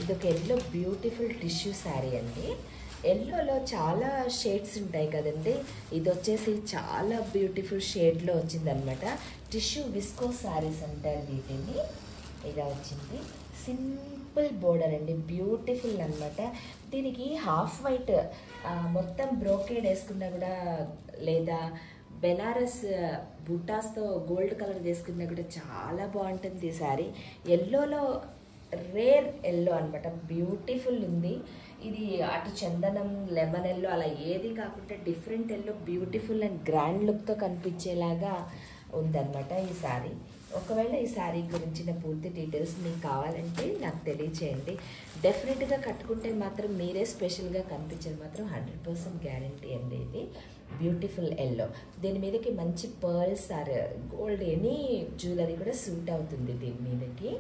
ఇది ఒక yellow beautiful tissue sari అండి. ఎల్లోలో చాలా షేడ్స్ ఉంటాయి కదండి, ఇది వచ్చేసి చాలా బ్యూటిఫుల్ షేడ్లో వచ్చిందనమాట. టిష్యూ విస్కో శారీస్ అంటారు వీటిని. ఇలా వచ్చింది, సింపుల్ బోర్డర్ అండి, బ్యూటిఫుల్ అనమాట. దీనికి హాఫ్ వైట్ మొత్తం బ్రోకేడ్ వేసుకున్నా కూడా, లేదా బెనారస్ బుట్టాస్తో గోల్డ్ కలర్ వేసుకున్నా కూడా చాలా బాగుంటుంది ఈ శారీ. ఎల్లోలో రేర్ ఎల్లో అనమాట, బ్యూటిఫుల్ ఉంది. ఇది అటు చందనం, లెమన్ ఎల్లో అలా ఏది కాకుండా different yellow, beautiful and grand లుక్తో కనిపించేలాగా ఉందన్నమాట ఈ శారీ. ఒకవేళ ఈ శారీ గురించిన పూర్తి డీటెయిల్స్ మీకు కావాలంటే నాకు తెలియచేయండి. డెఫినెట్గా కట్టుకుంటే మాత్రం మీరే స్పెషల్గా కనిపించేది మాత్రం 100% గ్యారంటీ అండి. ఇది బ్యూటిఫుల్ ఎల్లో, దీని మీదకి మంచి pearls or gold any jewellery కూడా సూట్ అవుతుంది దీని మీదకి.